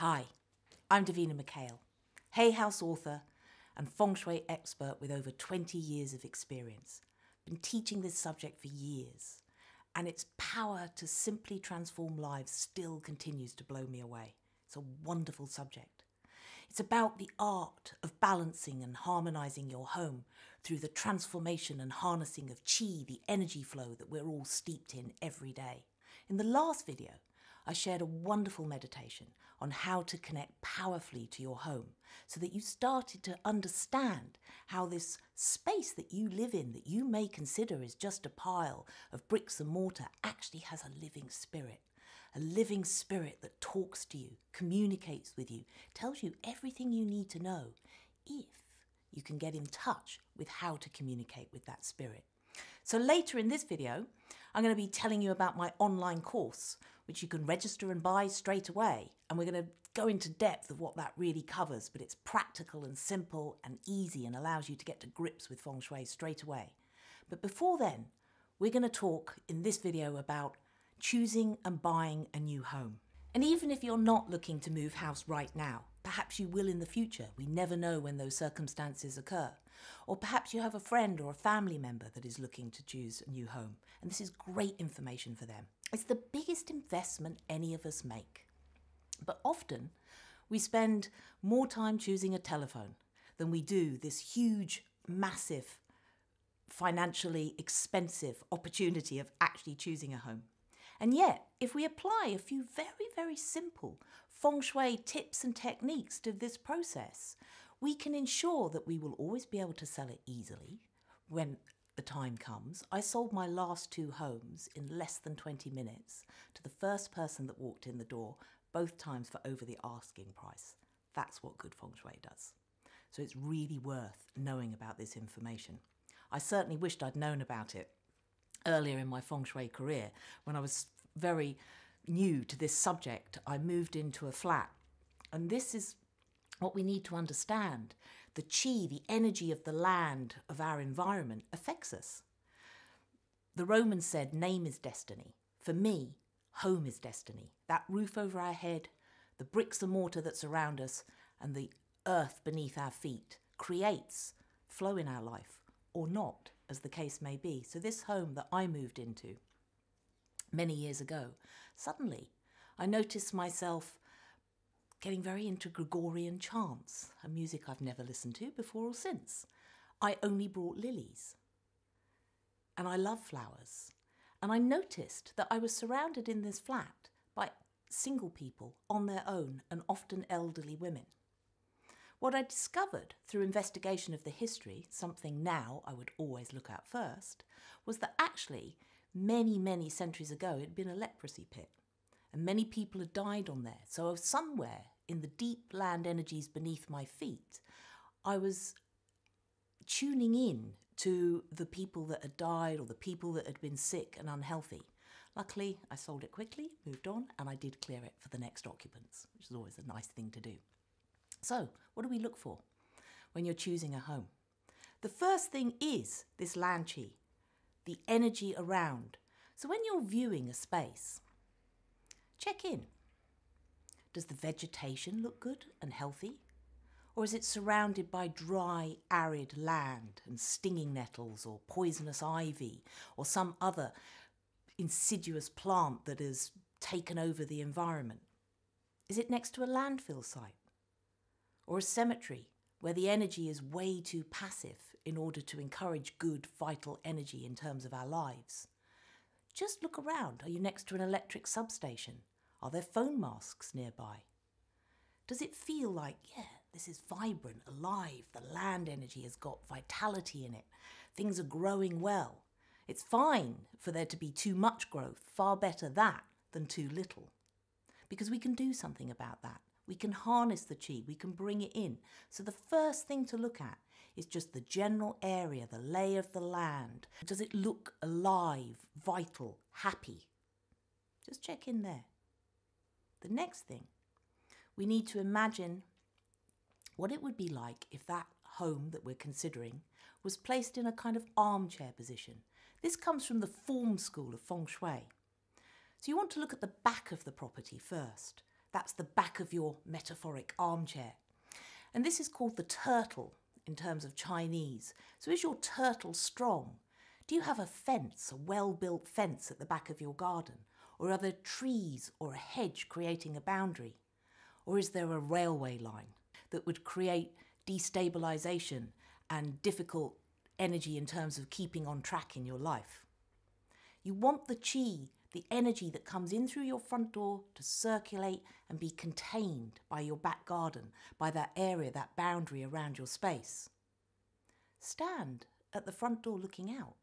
Hi, I'm Davina MacKail, Hay House author and Feng Shui expert with over 20 years of experience. Been teaching this subject for years, and its power to simply transform lives still continues to blow me away. It's a wonderful subject. It's about the art of balancing and harmonizing your home through the transformation and harnessing of qi, the energy flow that we're all steeped in every day. In the last video, I shared a wonderful meditation on how to connect powerfully to your home so that you started to understand how this space that you live in, that you may consider is just a pile of bricks and mortar, actually has a living spirit that talks to you, communicates with you, tells you everything you need to know if you can get in touch with how to communicate with that spirit. So later in this video, I'm going to be telling you about my online course, which you can register and buy straight away. And we're going to go into depth of what that really covers, but it's practical and simple and easy and allows you to get to grips with Feng Shui straight away. But before then, we're going to talk in this video about choosing and buying a new home. And even if you're not looking to move house right now, perhaps you will in the future. We never know when those circumstances occur. Or perhaps you have a friend or a family member that is looking to choose a new home, and this is great information for them. It's the biggest investment any of us make. But often we spend more time choosing a telephone than we do this huge, massive, financially expensive opportunity of actually choosing a home. And yet, if we apply a few very, very simple Feng Shui tips and techniques to this process, we can ensure that we will always be able to sell it easily when the time comes. I sold my last 2 homes in less than 20 minutes to the first person that walked in the door, both times for over the asking price. That's what good Feng Shui does. So it's really worth knowing about this information. I certainly wished I'd known about it earlier in my Feng Shui career. When I was very new to this subject, I moved into a flat, and this is what we need to understand. The qi, the energy of the land, of our environment, affects us. The Romans said, name is destiny. For me, home is destiny. That roof over our head, the bricks and mortar that surround us, and the earth beneath our feet creates flow in our life, or not, as the case may be. So this home that I moved into many years ago, suddenly I noticed myself getting very into Gregorian chants, a music I've never listened to before or since. I only brought lilies. And I love flowers. And I noticed that I was surrounded in this flat by single people on their own, and often elderly women. What I discovered through investigation of the history, something now I would always look at first, was that actually many, many centuries ago it had been a leprosy pit. And many people had died on there. So somewhere in the deep land energies beneath my feet, I was tuning in to the people that had died or the people that had been sick and unhealthy. Luckily, I sold it quickly, moved on, and I did clear it for the next occupants, which is always a nice thing to do. So, what do we look for when you're choosing a home? The first thing is this land qi, the energy around. So when you're viewing a space, check in. Does the vegetation look good and healthy? Or is it surrounded by dry, arid land and stinging nettles or poisonous ivy or some other insidious plant that has taken over the environment? Is it next to a landfill site or a cemetery where the energy is way too passive in order to encourage good, vital energy in terms of our lives? Just look around. Are you next to an electric substation? Are there phone masks nearby? Does it feel like, yeah, this is vibrant, alive, the land energy has got vitality in it, things are growing well? It's fine for there to be too much growth, far better that than too little. Because we can do something about that. We can harness the qi, we can bring it in. So the first thing to look at is just the general area, the lay of the land. Does it look alive, vital, happy? Just check in there. The next thing, we need to imagine what it would be like if that home that we're considering was placed in a kind of armchair position. This comes from the form school of Feng Shui. So you want to look at the back of the property first. That's the back of your metaphoric armchair. And this is called the turtle in terms of Chinese. So is your turtle strong? Do you have a fence, a well-built fence at the back of your garden? Or are there trees or a hedge creating a boundary? Or is there a railway line that would create destabilisation and difficult energy in terms of keeping on track in your life? You want the qi, the energy that comes in through your front door, to circulate and be contained by your back garden, by that area, that boundary around your space. Stand at the front door looking out.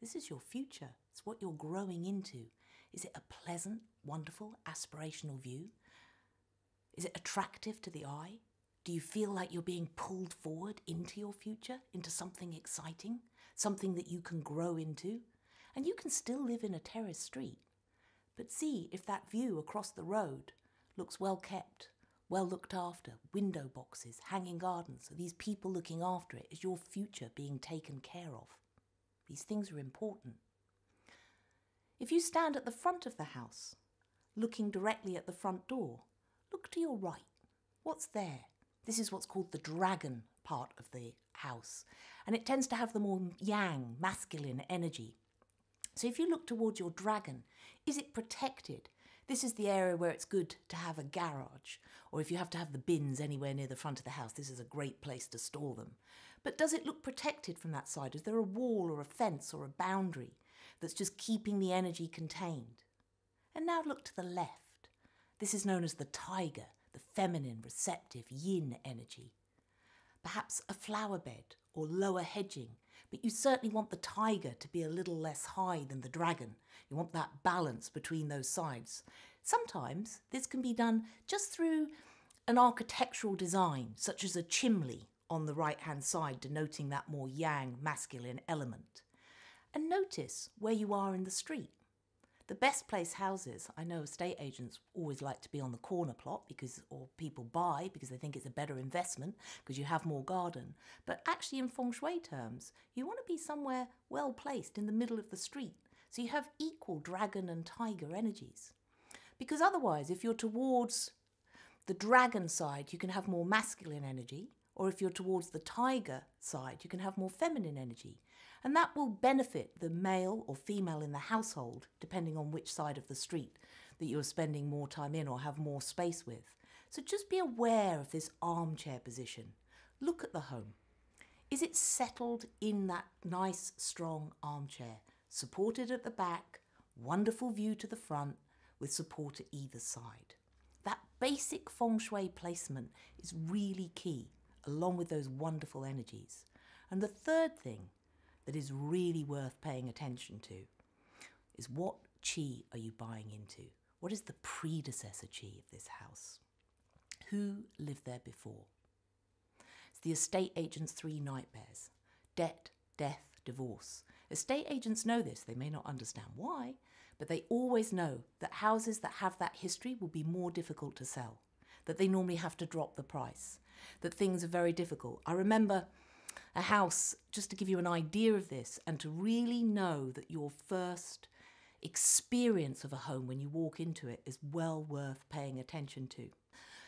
This is your future. It's what you're growing into. Is it a pleasant, wonderful, aspirational view? Is it attractive to the eye? Do you feel like you're being pulled forward into your future, into something exciting, something that you can grow into? And you can still live in a terrace street, but see if that view across the road looks well kept, well looked after, window boxes, hanging gardens. So these people looking after it, is your future being taken care of? These things are important. If you stand at the front of the house, looking directly at the front door, look to your right. What's there? This is what's called the dragon part of the house, and it tends to have the more yang, masculine energy. So if you look towards your dragon, is it protected? This is the area where it's good to have a garage, or if you have to have the bins anywhere near the front of the house, this is a great place to store them. But does it look protected from that side? Is there a wall or a fence or a boundary that's just keeping the energy contained? And now look to the left. This is known as the tiger, the feminine, receptive, yin energy. Perhaps a flower bed or lower hedging, but you certainly want the tiger to be a little less high than the dragon. You want that balance between those sides. Sometimes this can be done just through an architectural design, such as a chimney on the right-hand side, denoting that more yang, masculine element. And notice where you are in the street. The best placed houses, I know estate agents always like to be on the corner plot or people buy because they think it's a better investment because you have more garden. But actually in Feng Shui terms, you want to be somewhere well placed in the middle of the street. So you have equal dragon and tiger energies. Because otherwise, if you're towards the dragon side, you can have more masculine energy. Or if you're towards the tiger side, you can have more feminine energy. And that will benefit the male or female in the household, depending on which side of the street that you're spending more time in or have more space with. So just be aware of this armchair position. Look at the home. Is it settled in that nice, strong armchair, supported at the back, wonderful view to the front, with support at either side? That basic Feng Shui placement is really key, along with those wonderful energies. And the third thing that is really worth paying attention to is, what qi are you buying into? What is the predecessor qi of this house? Who lived there before? It's the estate agent's three nightmares: debt, death, divorce. Estate agents know this. They may not understand why, but they always know that houses that have that history will be more difficult to sell, that they normally have to drop the price, that things are very difficult. I remember a house, just to give you an idea of this, and to really know that your first experience of a home when you walk into it is well worth paying attention to.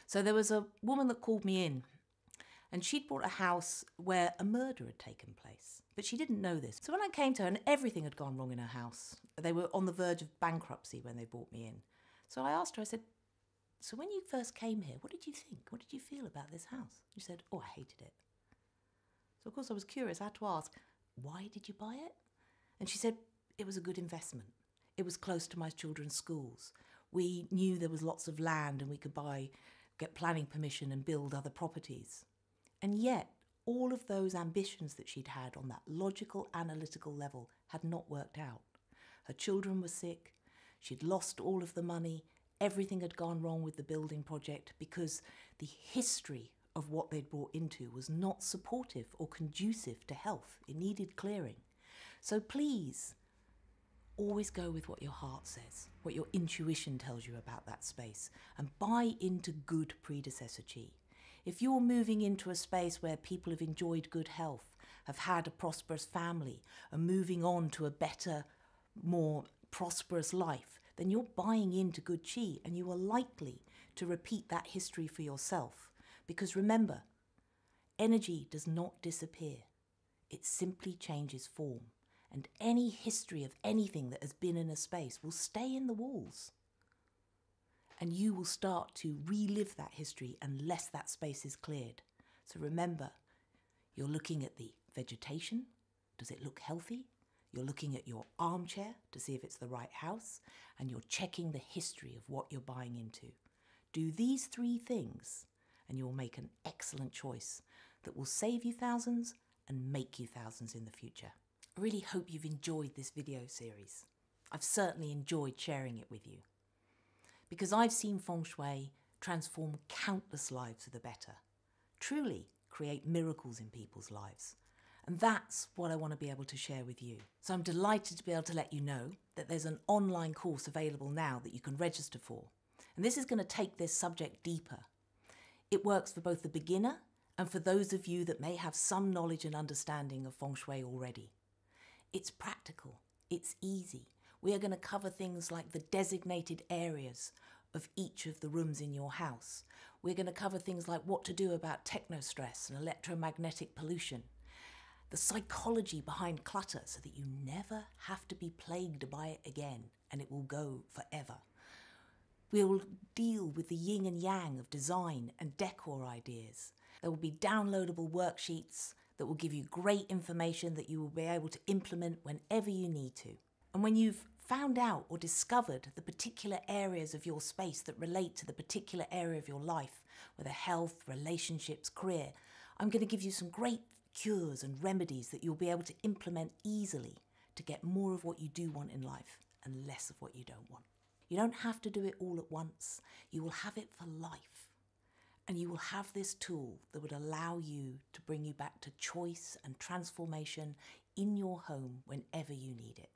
So there was a woman that called me in, and she'd bought a house where a murder had taken place, but she didn't know this. So when I came to her, and everything had gone wrong in her house, they were on the verge of bankruptcy when they brought me in. So I asked her, I said, so when you first came here, what did you think? What did you feel about this house? She said, oh, I hated it. So of course I was curious. I had to ask, why did you buy it? And she said, it was a good investment. It was close to my children's schools. We knew there was lots of land and we could get planning permission and build other properties. And yet, all of those ambitions that she'd had on that logical, analytical level had not worked out. Her children were sick. She'd lost all of the money. Everything had gone wrong with the building project because the history of what they'd brought into was not supportive or conducive to health. It needed clearing. So please, always go with what your heart says, what your intuition tells you about that space, and buy into good predecessor qi. If you're moving into a space where people have enjoyed good health, have had a prosperous family, are moving on to a better, more prosperous life, then you're buying into good qi, and you are likely to repeat that history for yourself. Because remember, energy does not disappear. It simply changes form. And any history of anything that has been in a space will stay in the walls. And you will start to relive that history unless that space is cleared. So remember, you're looking at the vegetation. Does it look healthy? You're looking at your armchair to see if it's the right house, and you're checking the history of what you're buying into. Do these 3 things and you'll make an excellent choice that will save you thousands and make you thousands in the future. I really hope you've enjoyed this video series. I've certainly enjoyed sharing it with you, because I've seen Feng Shui transform countless lives for the better, truly create miracles in people's lives. And that's what I want to be able to share with you. So I'm delighted to be able to let you know that there's an online course available now that you can register for. And this is going to take this subject deeper. It works for both the beginner and for those of you that may have some knowledge and understanding of Feng Shui already. It's practical, it's easy. We are going to cover things like the designated areas of each of the rooms in your house. We're going to cover things like what to do about technostress and electromagnetic pollution, the psychology behind clutter so that you never have to be plagued by it again and it will go forever. We will deal with the yin and yang of design and decor ideas. There will be downloadable worksheets that will give you great information that you will be able to implement whenever you need to. And when you've found out or discovered the particular areas of your space that relate to the particular area of your life, whether health, relationships, career, I'm going to give you some great cures and remedies that you'll be able to implement easily to get more of what you do want in life and less of what you don't want. You don't have to do it all at once. You will have it for life. And you will have this tool that would allow you to bring you back to choice and transformation in your home whenever you need it.